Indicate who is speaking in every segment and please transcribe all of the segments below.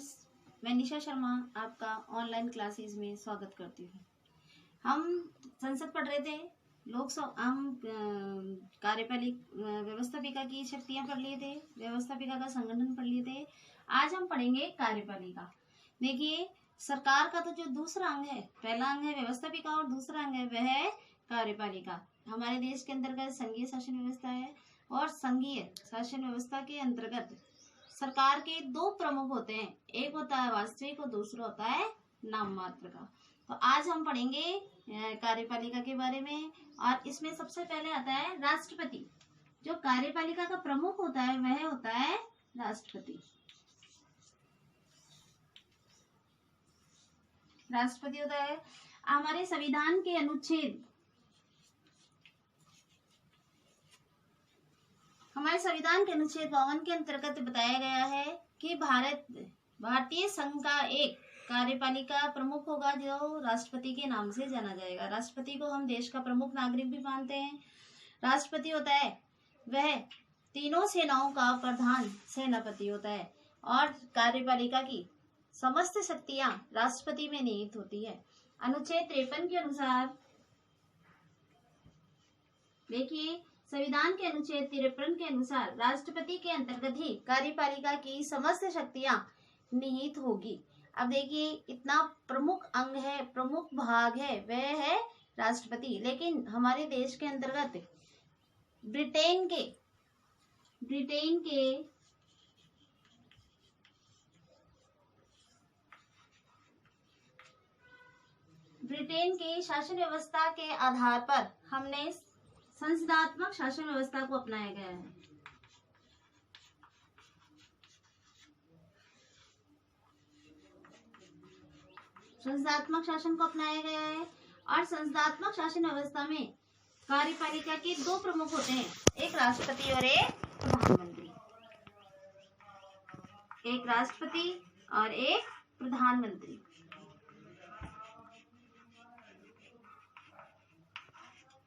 Speaker 1: Students, मैं निशा शर्मा आपका online classes में स्वागत करती हूँ। हम संसद पढ़ रहे थे, लोकसभा हम कार्यपालिका व्यवस्थापिका की शक्तियाँ पढ़ लिए थे, व्यवस्थापिका का संगठन पढ़ लिए थे। आज हम पढ़ेंगे कार्यपालिका। देखिए, सरकार का तो जो दूसरा अंग है, पहला अंग है व्यवस्थापिका और दूसरा अंग है वह है कार्यपालिका। हमारे देश के अंतर्गत संघीय शासन व्यवस्था है और संघीय शासन व्यवस्था के अंतर्गत सरकार के दो प्रमुख होते हैं, एक होता है वास्तविक और दूसरा होता है नाम मात्र का। तो आज हम पढ़ेंगे कार्यपालिका के बारे में और इसमें सबसे पहले आता है राष्ट्रपति। जो कार्यपालिका का प्रमुख होता है वह होता है राष्ट्रपति। राष्ट्रपति होता है हमारे संविधान के अनुच्छेद 52 के अंतर्गत बताया गया है कि भारतीय संघ का एक कार्यपालिका प्रमुख होगा जो राष्ट्रपति के नाम से जाना जाएगा। राष्ट्रपति को हम देश का प्रमुख नागरिक भी मानते हैं। राष्ट्रपति होता है वह तीनों सेनाओं का प्रधान सेनापति होता है और कार्यपालिका की समस्त शक्तियां राष्ट्रपति में निहित होती है। अनुच्छेद 53 के अनुसार, देखिए, संविधान के अनुच्छेद 53 के अनुसार राष्ट्रपति के अंतर्गत ही कार्यपालिका की समस्त शक्तियां निहित होगी। अब देखिए, इतना प्रमुख अंग है, प्रमुख भाग है, वह है राष्ट्रपति। लेकिन हमारे देश के अंतर्गत ब्रिटेन के शासन व्यवस्था के आधार पर हमने संसदात्मक शासन व्यवस्था को अपनाया गया है। संसदात्मक शासन को अपनाया गया है और संसदात्मक शासन व्यवस्था में कार्यपालिका के दो प्रमुख होते हैं, एक राष्ट्रपति और एक प्रधानमंत्री। एक राष्ट्रपति और एक प्रधानमंत्री।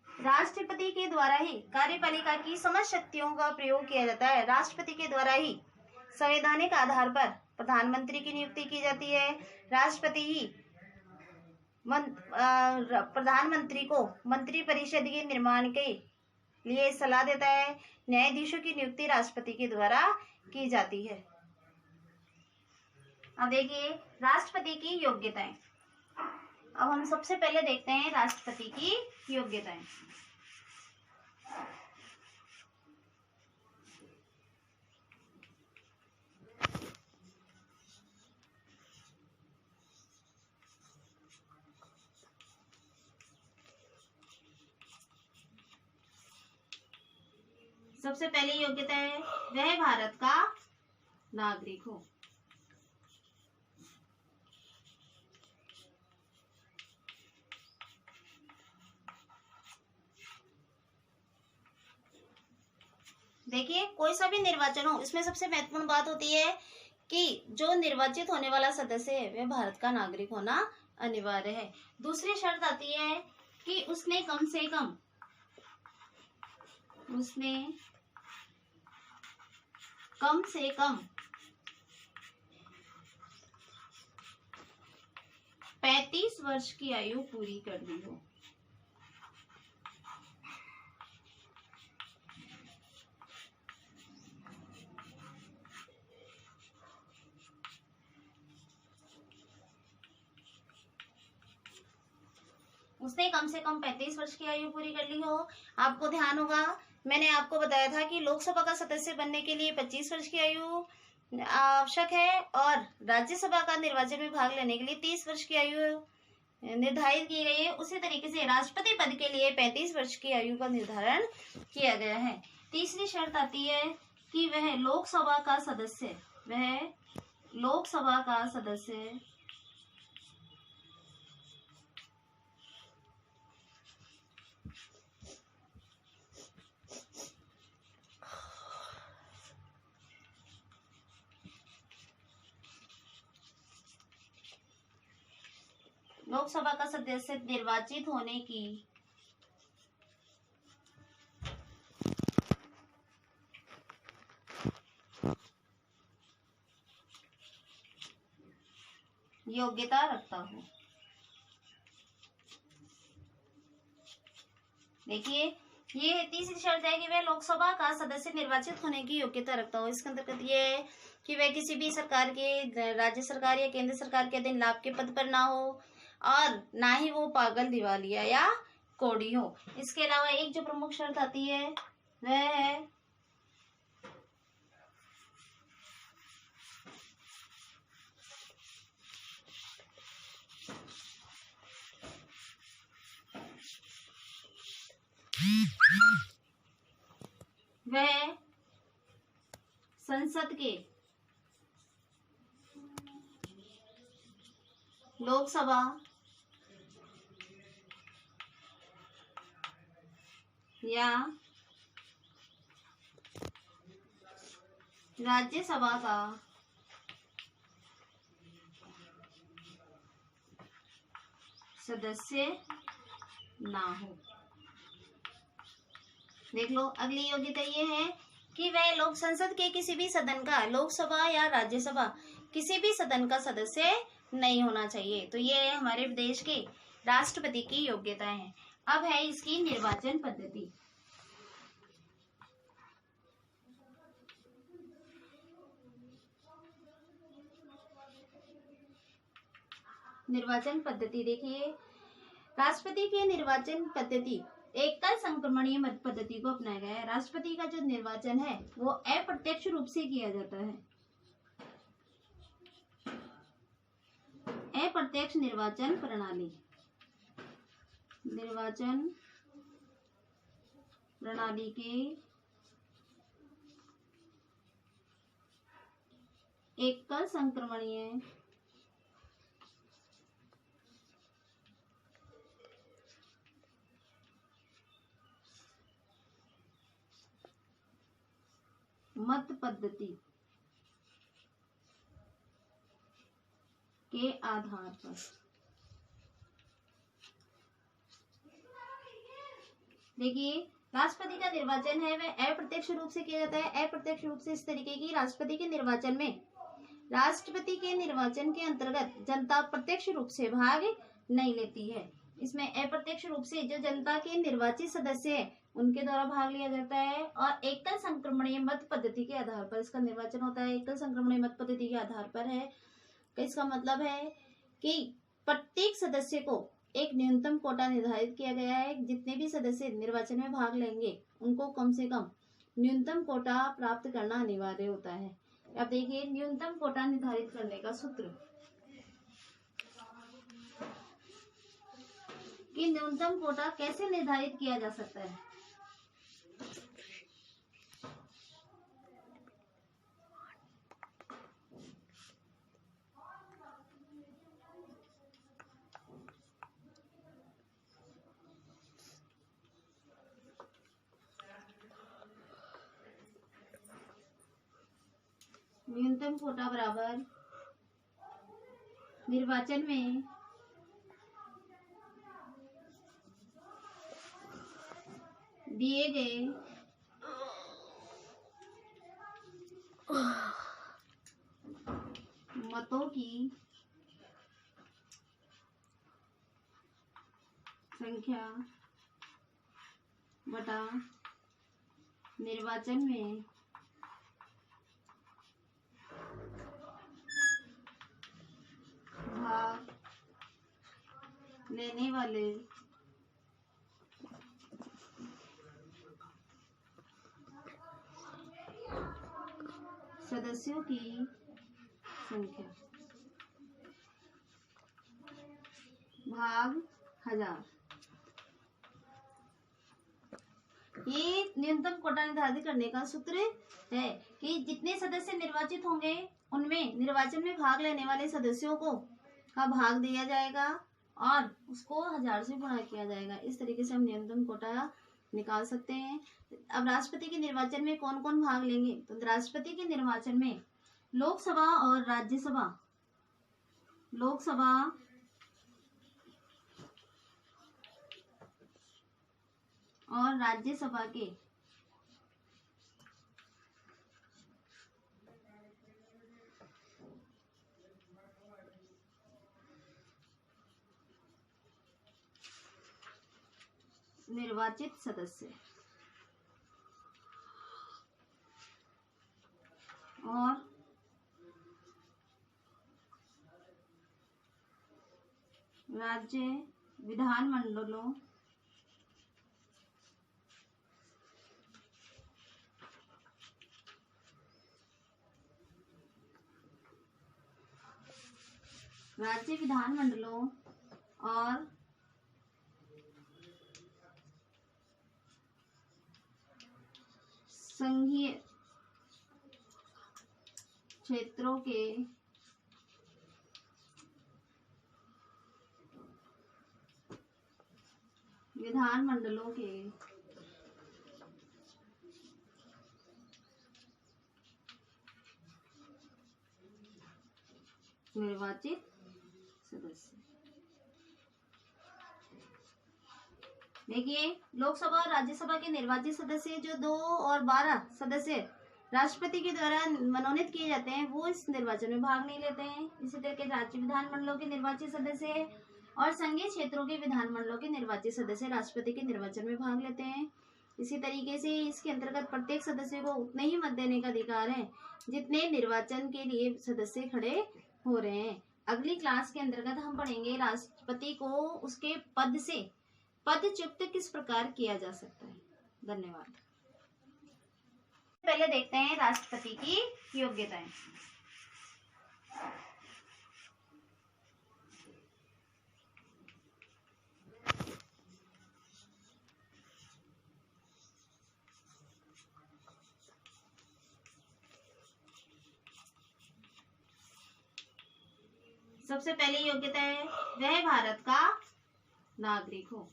Speaker 1: राष्ट्रपति के द्वारा ही कार्यपालिका की समस्त शक्तियों का प्रयोग किया जाता है। राष्ट्रपति के द्वारा ही संवैधानिक आधार पर प्रधानमंत्री की नियुक्ति की जाती है। राष्ट्रपति ही प्रधानमंत्री को मंत्रिपरिषद के निर्माण के लिए सलाह देता है। न्यायाधीशों की नियुक्ति राष्ट्रपति के द्वारा की जाती है। अब देखिए राष्ट्रपति की योग्यताएं। अब हम सबसे पहले देखते हैं राष्ट्रपति की योग्यताएं। सबसे पहली योग्यता है वह भारत का नागरिक हो। देखिए, कोई सा भी निर्वाचन हो, इसमें सबसे महत्वपूर्ण बात होती है कि जो निर्वाचित होने वाला सदस्य है वह भारत का नागरिक होना अनिवार्य है। दूसरी शर्त आती है कि उसने कम से कम 35 वर्ष की आयु पूरी कर ली हो। उसने कम से कम 35 वर्ष की आयु पूरी कर ली हो। आपको ध्यान होगा, मैंने आपको बताया था कि लोकसभा का सदस्य बनने के लिए 25 वर्ष की आयु आवश्यक है और राज्यसभा का निर्वाचन में भाग लेने के लिए 30 वर्ष की आयु निर्धारित की गई है। उसी तरीके से राष्ट्रपति पद के लिए 35 वर्ष की आयु का निर्धारण किया गया है। तीसरी शर्त आती है कि वह लोकसभा का सदस्य लोकसभा का सदस्य निर्वाचित होने की योग्यता रखता हो। देखिए, ये तीसरी शर्त है कि वह लोकसभा का सदस्य निर्वाचित होने की योग्यता रखता हो। इसके अंतर्गत ये है कि वह किसी भी सरकार के, राज्य सरकार या केंद्र सरकार के अधीन लाभ के पद पर ना हो, और ना ही वो पागल, दिवालिया या कोढ़ी हो। इसके अलावा एक जो प्रमुख शर्त आती है वह संसद के, लोकसभा या राज्यसभा का सदस्य ना हो। देख लो, अगली योग्यता ये है कि वह लोक संसद के किसी भी सदन का, लोकसभा या राज्यसभा किसी भी सदन का सदस्य नहीं होना चाहिए। तो ये हमारे देश के राष्ट्रपति की योग्यताएं हैं। अब है इसकी निर्वाचन पद्धति। निर्वाचन पद्धति देखिए, राष्ट्रपति की निर्वाचन पद्धति एकल संक्रमणीय मत पद्धति को अपनाया गया है। राष्ट्रपति का जो निर्वाचन है वो अप्रत्यक्ष रूप से किया जाता है। अप्रत्यक्ष निर्वाचन प्रणाली, निर्वाचन प्रणाली के एकल संक्रमणीय मत पद्धति के आधार पर, देखिए, राष्ट्रपति का निर्वाचन है वह अप्रत्यक्ष रूप से किया जाता है। अप्रत्यक्ष रूप से इस तरीके की, राष्ट्रपति के निर्वाचन में, राष्ट्रपति के निर्वाचन के अंतर्गत जनता प्रत्यक्ष रूप से भाग नहीं लेती है। इसमें अप्रत्यक्ष रूप से जो जनता के निर्वाचित सदस्य है उनके द्वारा भाग लिया जाता है, और एकल संक्रमणीय मत पद्धति के आधार पर इसका निर्वाचन होता है। एकल संक्रमणीय मत पद्धति के आधार पर है, इसका मतलब है कि प्रत्येक सदस्य को एक न्यूनतम कोटा निर्धारित किया गया है। जितने भी सदस्य निर्वाचन में भाग लेंगे उनको कम से कम न्यूनतम कोटा प्राप्त करना अनिवार्य होता है। अब देखिए, न्यूनतम कोटा निर्धारित करने का सूत्र, कि न्यूनतम कोटा कैसे निर्धारित किया जा सकता है। न्यूनतम कोटा बराबर निर्वाचन में दिए गए मतों की संख्या बटा निर्वाचन में भाग लेने वाले सदस्यों की संख्या भाग 1000। ये न्यूनतम कोटा निर्धारित करने का सूत्र है कि जितने सदस्य निर्वाचित होंगे उनमें निर्वाचन में भाग लेने वाले सदस्यों को का भाग दिया जाएगा और उसको 1000 से गुणा किया जाएगा। इस तरीके से हम न्यूनतम कोटा निकाल सकते हैं। अब राष्ट्रपति के निर्वाचन में कौन कौन भाग लेंगे? तो राष्ट्रपति के निर्वाचन में लोकसभा और राज्यसभा, लोकसभा और राज्यसभा के निर्वाचित सदस्य और राज्य विधानमंडलों और संघीय क्षेत्रों के विधानमंडलों के निर्वाचित सदस्य। देखिए, लोकसभा और राज्यसभा के निर्वाचित सदस्य जो 2 और 12 सदस्य राष्ट्रपति के द्वारा मनोनीत किए जाते हैं, वो इस निर्वाचन में भाग नहीं लेते हैं। इसी तरह के राज्य विधानमंडलों के निर्वाचित सदस्य और संघीय क्षेत्रों के विधानमंडलों के निर्वाचित सदस्य राष्ट्रपति के निर्वाचन में भाग लेते हैं। इसी तरीके से इसके अंतर्गत प्रत्येक सदस्य को उतने ही मत देने का अधिकार है जितने निर्वाचन के लिए सदस्य खड़े हो रहे हैं। अगली क्लास के अंतर्गत हम पढ़ेंगे राष्ट्रपति को उसके पद से पदच्युत किस प्रकार किया जा सकता है। धन्यवाद। पहले देखते हैं राष्ट्रपति की योग्यताएं। सबसे पहली योग्यता है वह भारत का नागरिक हो।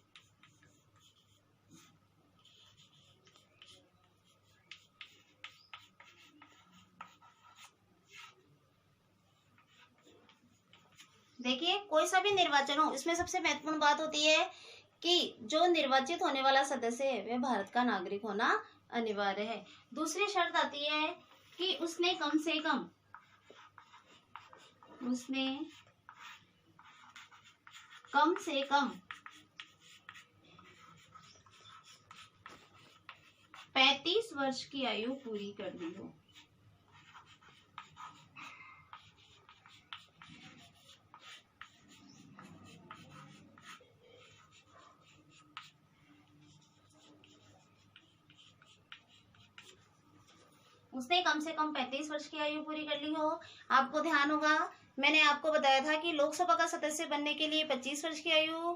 Speaker 1: देखिए, कोई सा भी निर्वाचन हो, इसमें सबसे महत्वपूर्ण बात होती है कि जो निर्वाचित होने वाला सदस्य है वह भारत का नागरिक होना अनिवार्य है। दूसरी शर्त आती है कि उसने कम से कम 35 वर्ष की आयु पूरी कर ली हो। उसने कम से कम 35 वर्ष की आयु पूरी कर ली हो। आपको ध्यान होगा, मैंने आपको बताया था कि लोकसभा का सदस्य बनने के लिए 25 वर्ष की आयु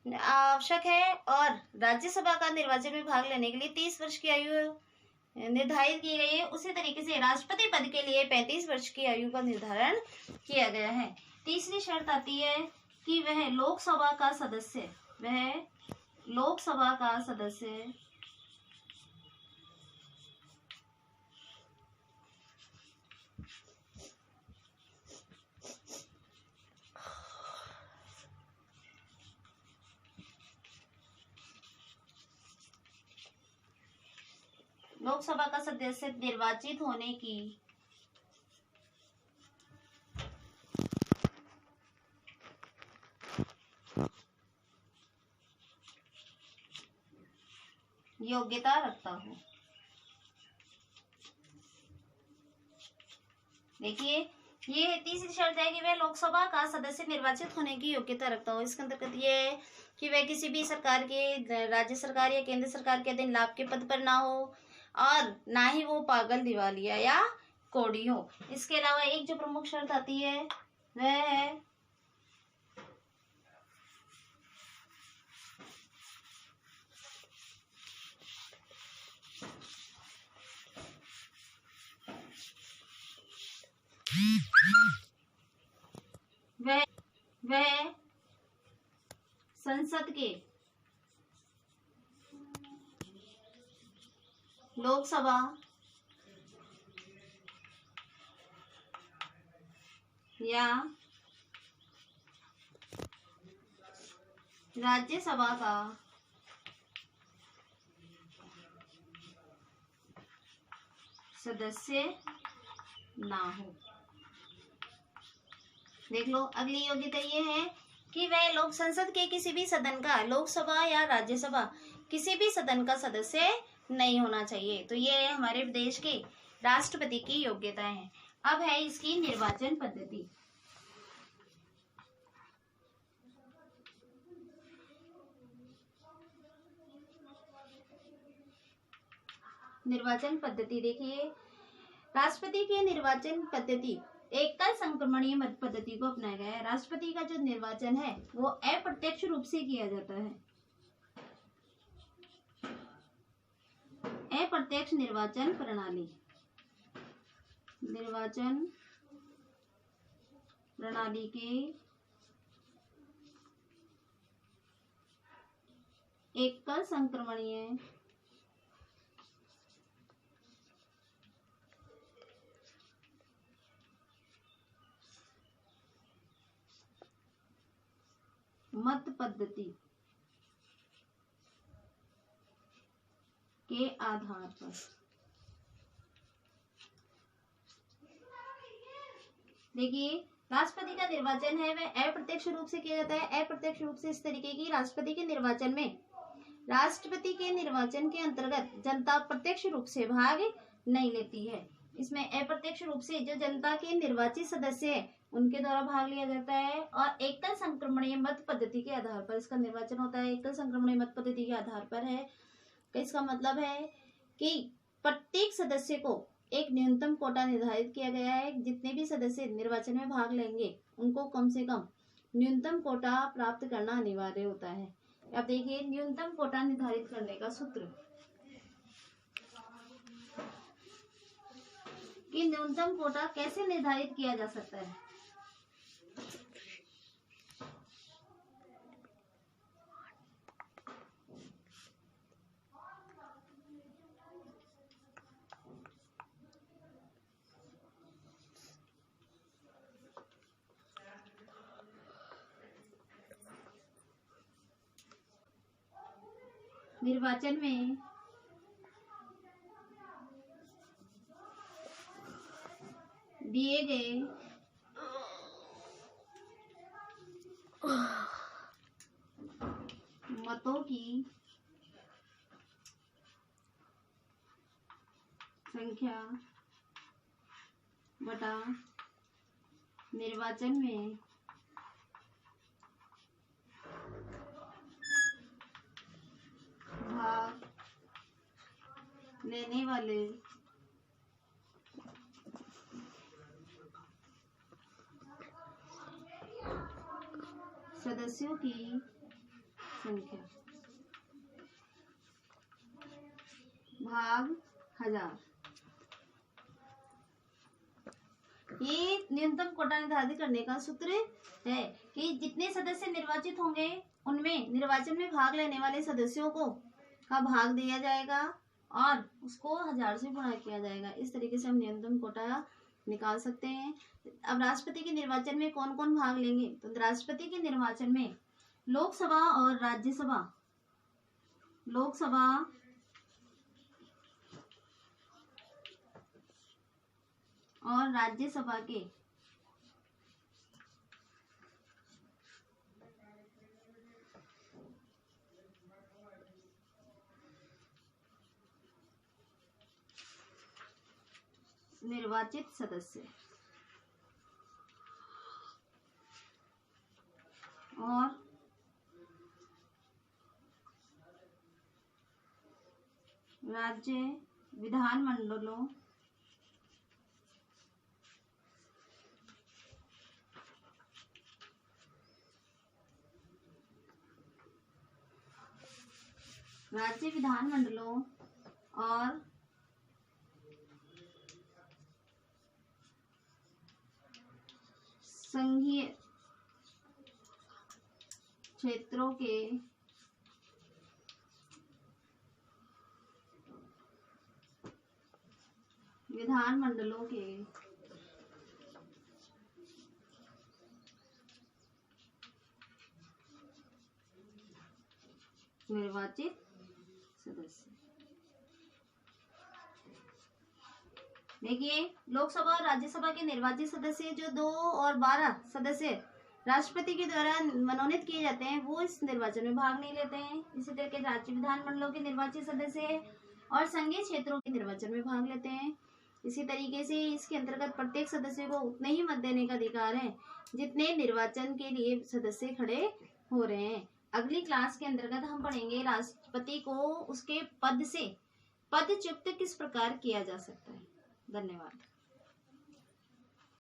Speaker 1: आवश्यक है और राज्यसभा का निर्वाचन में भाग लेने के लिए 30 वर्ष की आयु निर्धारित की गई है। उसी तरीके से राष्ट्रपति पद के लिए 35 वर्ष की आयु का निर्धारण किया गया है। तीसरी शर्त आती है कि वह लोकसभा का सदस्य निर्वाचित होने की योग्यता रखता हूँ। देखिए, ये तीसरी शर्त है कि वह लोकसभा का सदस्य निर्वाचित होने की योग्यता रखता हो। इसके अंतर्गत ये है कि वह किसी भी सरकार के, राज्य सरकार या केंद्र सरकार के अधीन लाभ के पद पर ना हो और ना ही वो पागल, दिवालिया या कोड़ी हो। इसके अलावा एक जो प्रमुख शर्त आती है वह है वह संसद के, लोकसभा या राज्यसभा का सदस्य ना हो। देख लो, अगली योग्यता ये है कि वह लोक संसद के किसी भी सदन का, लोकसभा या राज्यसभा किसी भी सदन का सदस्य नहीं होना चाहिए। तो ये हमारे देश के राष्ट्रपति की योग्यताएं हैं। अब है इसकी निर्वाचन पद्धति। निर्वाचन पद्धति देखिए, राष्ट्रपति की निर्वाचन पद्धति एकल संक्रमणीय मत पद्धति को अपनाया गया है। राष्ट्रपति का जो निर्वाचन है वो अप्रत्यक्ष रूप से किया जाता है। अप्रत्यक्ष निर्वाचन प्रणाली, निर्वाचन प्रणाली के एकल संक्रमणीय मत पद्धति के आधार पर, देखिए राष्ट्रपति का निर्वाचन है वह अप्रत्यक्ष रूप से किया जाता है। अप्रत्यक्ष रूप से इस तरीके की, राष्ट्रपति के निर्वाचन में, राष्ट्रपति के निर्वाचन के अंतर्गत जनता प्रत्यक्ष रूप से भाग नहीं लेती है। इसमें अप्रत्यक्ष रूप से जो जनता के निर्वाचित सदस्य है उनके द्वारा भाग लिया जाता है और एकल संक्रमणीय मत पद्धति के आधार पर इसका निर्वाचन होता है। एकल संक्रमणीय मत पद्धति के आधार पर है, इसका मतलब है कि प्रत्येक सदस्य को एक न्यूनतम कोटा निर्धारित किया गया है। जितने भी सदस्य निर्वाचन में भाग लेंगे उनको कम से कम न्यूनतम कोटा प्राप्त करना अनिवार्य होता है। अब देखिए न्यूनतम कोटा निर्धारित करने का सूत्र, कि न्यूनतम कोटा कैसे निर्धारित किया जा सकता है। निर्वाचन में दिए गए मतों की संख्या बटा निर्वाचन में भाग लेने वाले सदस्यों की संख्या भाग 1000। ये न्यूनतम कोटा निर्धारित करने का सूत्र है कि जितने सदस्य निर्वाचित होंगे उनमें निर्वाचन में भाग लेने वाले सदस्यों को का भाग दिया जाएगा और उसको 1000 से गुणा किया जाएगा। इस तरीके से हम न्यूनतम कोटा निकाल सकते हैं। अब राष्ट्रपति के निर्वाचन में कौन कौन भाग लेंगे, तो राष्ट्रपति के निर्वाचन में लोकसभा और राज्यसभा, लोकसभा और राज्यसभा के निर्वाचित सदस्य और राज्य विधानमंडलों और संघीय क्षेत्रों के विधानमंडलों के निर्वाचित सदस्य। देखिए लोकसभा और राज्यसभा के निर्वाचित सदस्य जो 2 और 12 सदस्य राष्ट्रपति के द्वारा मनोनीत किए जाते हैं वो इस निर्वाचन में भाग नहीं लेते हैं। इसी तरह के राज्य विधानमंडलों के निर्वाचित सदस्य और संघीय क्षेत्रों के निर्वाचन में भाग लेते हैं। इसी तरीके से इसके अंतर्गत प्रत्येक सदस्य को उतने ही मत देने का अधिकार है जितने निर्वाचन के लिए सदस्य खड़े हो रहे हैं। अगली क्लास के अंतर्गत हम पढ़ेंगे राष्ट्रपति को उसके पद से पदच्युत किस प्रकार किया जा सकता है। धन्यवाद।